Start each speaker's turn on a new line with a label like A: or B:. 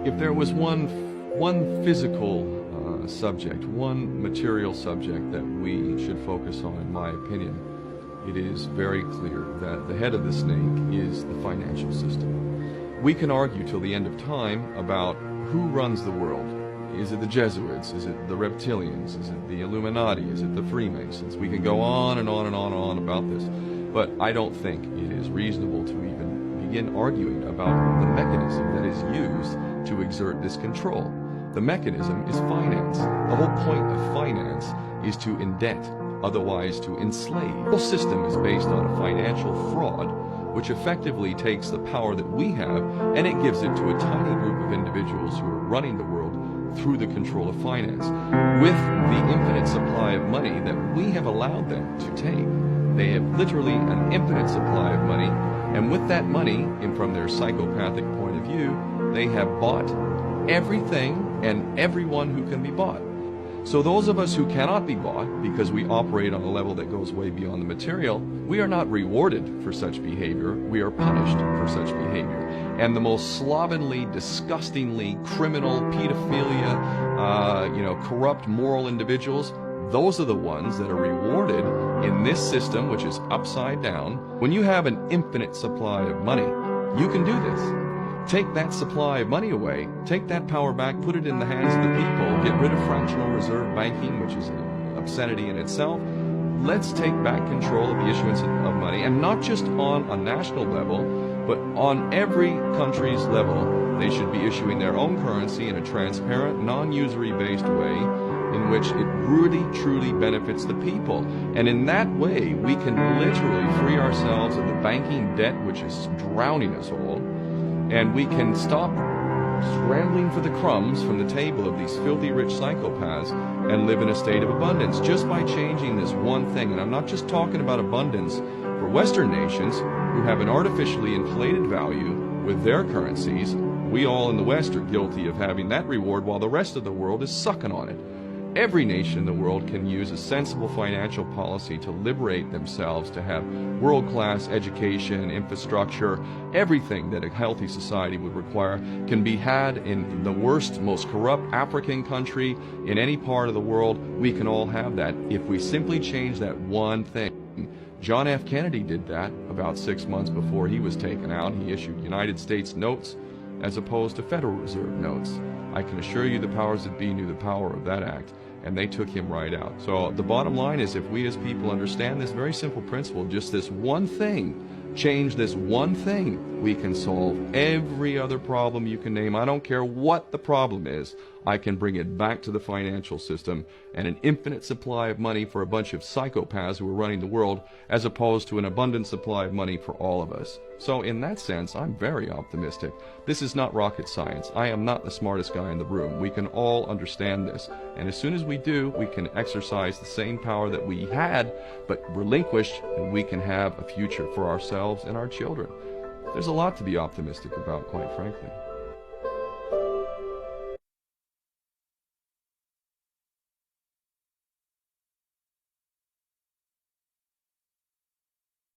A: If there was one physical subject, one material subject that we should focus on, in my opinion, it is very clear that the head of the snake is the financial system. We can argue till the end of time about who runs the world. Is it the Jesuits? Is it the reptilians? Is it the Illuminati? Is it the Freemasons? We can go on and on and on and on about this. But I don't think it is reasonable to even begin arguing about the mechanism that is used to exert this control. The mechanism is finance. The whole point of finance is to indent, otherwise to enslave. The whole system is based on a financial fraud, which effectively takes the power that we have and it gives it to a tiny group of individuals who are running the world through the control of finance, with the infinite supply of money that we have allowed them to take. They have literally an infinite supply of money, and with that money, and from their psychopathic point of view, they have bought everything and everyone who can be bought. So those of us who cannot be bought, because we operate on a level that goes way beyond the material, we are not rewarded for such behavior, we are punished for such behavior. And the most slovenly, disgustingly criminal, pedophilia, corrupt moral individuals, those are the ones that are rewarded in this system, which is upside down. When you have an infinite supply of money, you can do this. Take that supply of money away, take that power back, put it in the hands of the people, get rid of fractional reserve banking, which is an obscenity in itself. Let's take back control of the issuance of money, and not just on a national level, but on every country's level. They should be issuing their own currency in a transparent, non-usury based way in which it really, truly benefits the people. And in that way, we can literally free ourselves of the banking debt which is drowning us all. And we can stop scrambling for the crumbs from the table of these filthy rich psychopaths and live in a state of abundance just by changing this one thing. And I'm not just talking about abundance for Western nations who have an artificially inflated value with their currencies. We all in the West are guilty of having that reward while the rest of the world is sucking on it. Every nation in the world can use a sensible financial policy to liberate themselves, to have world-class education, infrastructure. Everything that a healthy society would require can be had in the worst, most corrupt African country in any part of the world. We can all have that if we simply change that one thing. John F. Kennedy did that about 6 months before he was taken out. He issued United States notes as opposed to Federal Reserve notes. I can assure you the powers that be knew the power of that act, and they took him right out. So the bottom line is, if we as people understand this very simple principle, just this one thing, change this one thing, we can solve every other problem you can name. I don't care what the problem is. I can bring it back to the financial system and an infinite supply of money for a bunch of psychopaths who are running the world, as opposed to an abundant supply of money for all of us. So in that sense, I'm very optimistic. This is not rocket science. I am not the smartest guy in the room. We can all understand this. And as soon as we do, we can exercise the same power that we had, but relinquished, and we can have a future for ourselves and our children. There's a lot to be optimistic about, quite frankly.